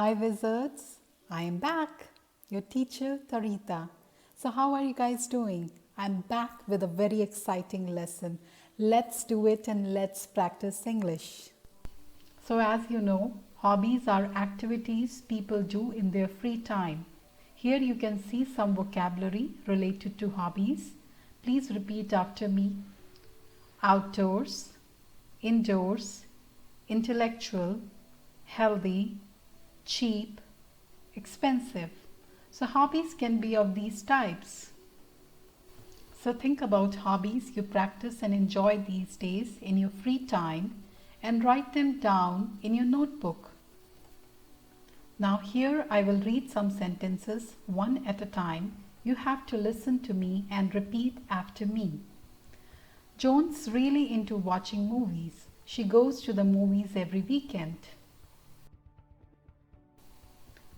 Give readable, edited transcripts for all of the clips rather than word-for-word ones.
Hi wizards, I am back, your teacher Tarita. So how are you guys doing? I'm back with a very exciting lesson. Let's do it and let's practice English. So as you know, hobbies are activities people do in their free time. Here you can see some vocabulary related to hobbies. Please repeat after me. Outdoors, indoors, intellectual, healthy, cheap, expensive. So hobbies can be of these types. So think about hobbies you practice and enjoy these days in your free time and write them down in your notebook. Now here I will read some sentences one at a time. You have to listen to me and repeat after me. Joan's really into watching movies. She goes to the movies every weekend.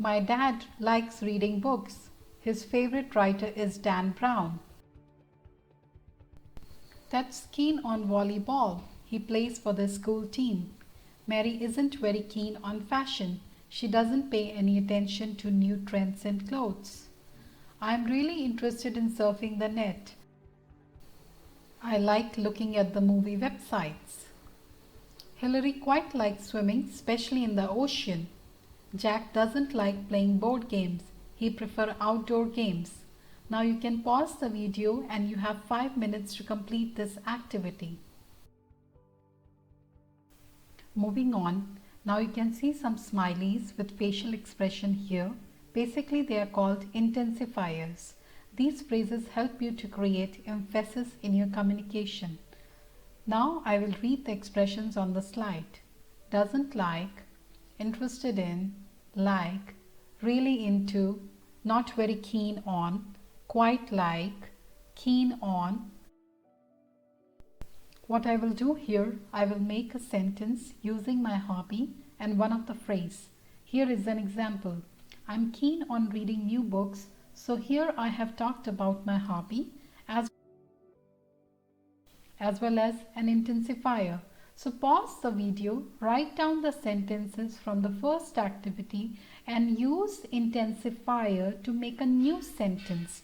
My dad likes reading books. His favorite writer is Dan Brown. Ted's keen on volleyball. He plays for the school team. Mary isn't very keen on fashion. She doesn't pay any attention to new trends in clothes. I'm really interested in surfing the net. I like looking at the movie websites. Hillary quite likes swimming, especially in the ocean. Jack doesn't like playing board games. He prefers outdoor games. Now you can pause the video and you have 5 minutes to complete this activity. Moving on, now you can see some smileys with facial expression here. Basically they are called intensifiers. These phrases help you to create emphasis in your communication. Now I will read the expressions on the slide. Doesn't like, interested in, like, really into, not very keen on, quite like, keen on. What I will do here, I will make a sentence using my hobby and one of the phrase. Here is an example. I'm keen on reading new books, so here I have talked about my hobby as well as an intensifier. So pause the video, write down the sentences from the first activity and use intensifier to make a new sentence.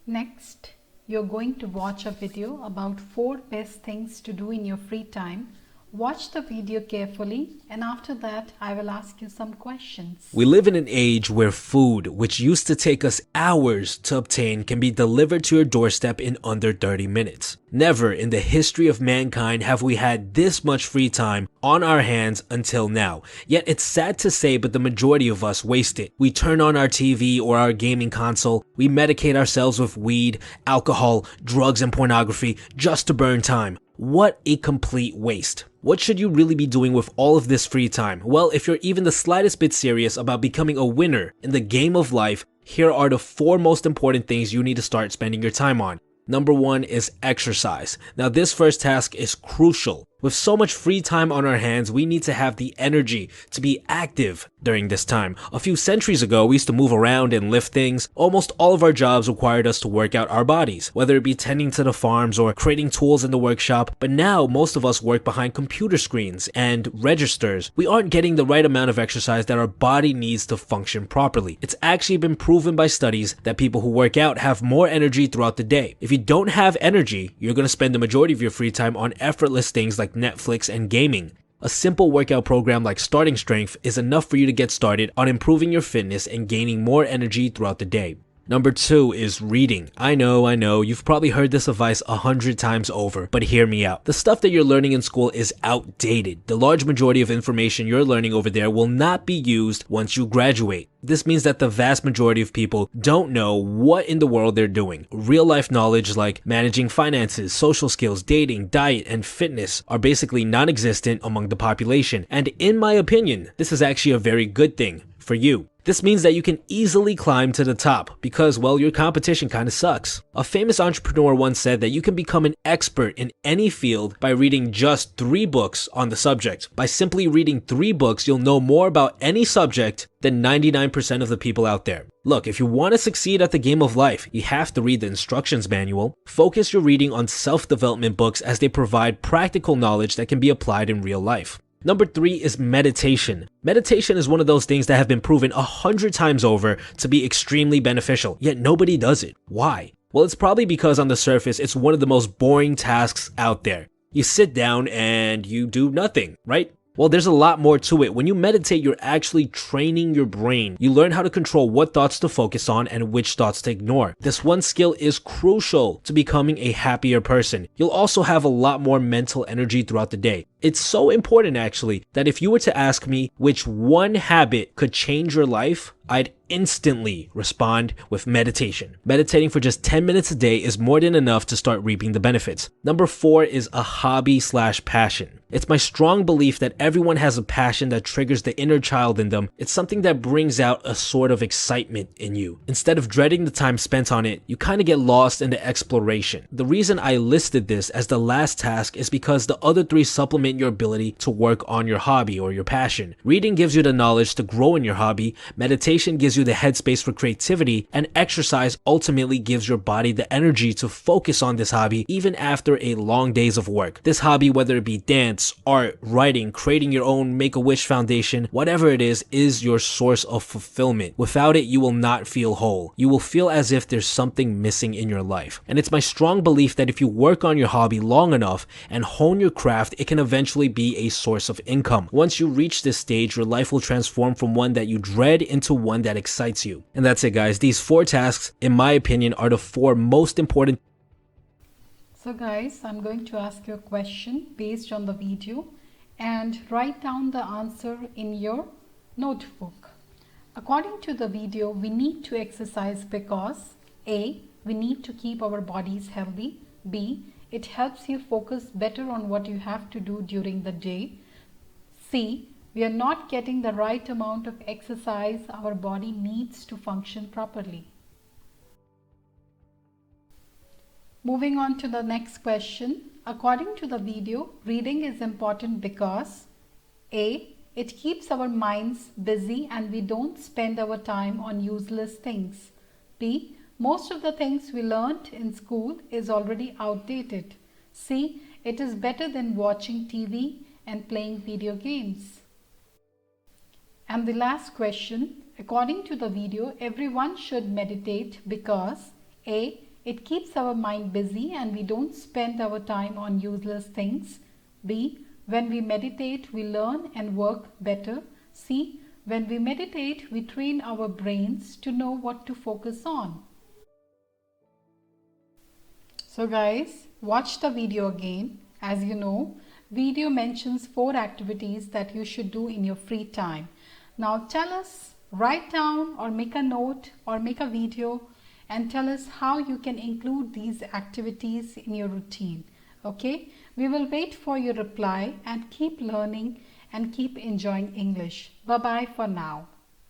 Next, you're going to watch a video about 4 best things to do in your free time. Watch the video carefully and after that I will ask you some questions. We live in an age where food, which used to take us hours to obtain, can be delivered to your doorstep in under 30 minutes. Never in the history of mankind have we had this much free time on our hands until now. Yet it's sad to say, but the majority of us waste it. We turn on our TV or our gaming console, we medicate ourselves with weed, alcohol, drugs and pornography just to burn time. What a complete waste. What should you really be doing with all of this free time? Well, if you're even the slightest bit serious about becoming a winner in the game of life, here are the 4 most important things you need to start spending your time on. Number 1 is exercise. Now this first task is crucial. With so much free time on our hands, we need to have the energy to be active during this time. A few centuries ago, we used to move around and lift things. Almost all of our jobs required us to work out our bodies, whether it be tending to the farms or creating tools in the workshop. But now, most of us work behind computer screens and registers. We aren't getting the right amount of exercise that our body needs to function properly. It's actually been proven by studies that people who work out have more energy throughout the day. If you don't have energy, you're going to spend the majority of your free time on effortless things like Netflix and gaming. A simple workout program like Starting Strength is enough for you to get started on improving your fitness and gaining more energy throughout the day. Number 2 is reading. I know, you've probably heard this advice 100 times over, but hear me out. The stuff that you're learning in school is outdated. The large majority of information you're learning over there will not be used once you graduate. This means that the vast majority of people don't know what in the world they're doing. Real life knowledge like managing finances, social skills, dating, diet, and fitness are basically non-existent among the population. And in my opinion, this is actually a very good thing for you. This means that you can easily climb to the top because, well, your competition kind of sucks. A famous entrepreneur once said that you can become an expert in any field by reading just 3 books on the subject. By simply reading 3 books, you'll know more about any subject than 99% of the people out there. Look, if you want to succeed at the game of life, you have to read the instructions manual. Focus your reading on self-development books as they provide practical knowledge that can be applied in real life. Number 3 is meditation. Meditation is one of those things that have been proven 100 times over to be extremely beneficial, yet nobody does it. Why? Well, it's probably because on the surface, it's one of the most boring tasks out there. You sit down and you do nothing, right? Well, there's a lot more to it. When you meditate, you're actually training your brain. You learn how to control what thoughts to focus on and which thoughts to ignore. This one skill is crucial to becoming a happier person. You'll also have a lot more mental energy throughout the day. It's so important, actually, that if you were to ask me which one habit could change your life, I'd instantly respond with meditation. Meditating for just 10 minutes a day is more than enough to start reaping the benefits. Number 4 is a hobby/passion. It's my strong belief that everyone has a passion that triggers the inner child in them. It's something that brings out a sort of excitement in you. Instead of dreading the time spent on it, you kind of get lost in the exploration. The reason I listed this as the last task is because the other 3 supplement your ability to work on your hobby or your passion. Reading gives you the knowledge to grow in your hobby, meditation gives you the headspace for creativity, and exercise ultimately gives your body the energy to focus on this hobby even after a long days of work. This hobby, whether it be dance, art, writing, creating your own Make-A-Wish foundation, whatever it is your source of fulfillment. Without it, you will not feel whole. You will feel as if there's something missing in your life. And it's my strong belief that if you work on your hobby long enough and hone your craft, it can eventually be a source of income. Once you reach this stage, your life will transform from one that you dread into one that excites you. And that's it, guys. These 4 tasks, in my opinion, are the 4 most important. So guys, I'm going to ask you a question based on the video and write down the answer in your notebook. According to the video, we need to exercise because A. We need to keep our bodies healthy. B. It helps you focus better on what you have to do during the day. C. We are not getting the right amount of exercise our body needs to function properly. Moving on to the next question. According to the video, reading is important because A. It keeps our minds busy and we don't spend our time on useless things. B. Most of the things we learned in school is already outdated. C. It is better than watching TV and playing video games. And the last question, according to the video, everyone should meditate because A. It keeps our mind busy and we don't spend our time on useless things. B. When we meditate, we learn and work better. C. When we meditate, we train our brains to know what to focus on. So guys, watch the video again. As you know, video mentions 4 activities that you should do in your free time. Now tell us, write down or make a note or make a video and tell us how you can include these activities in your routine. Okay, we will wait for your reply and keep learning and keep enjoying English. Bye bye for now.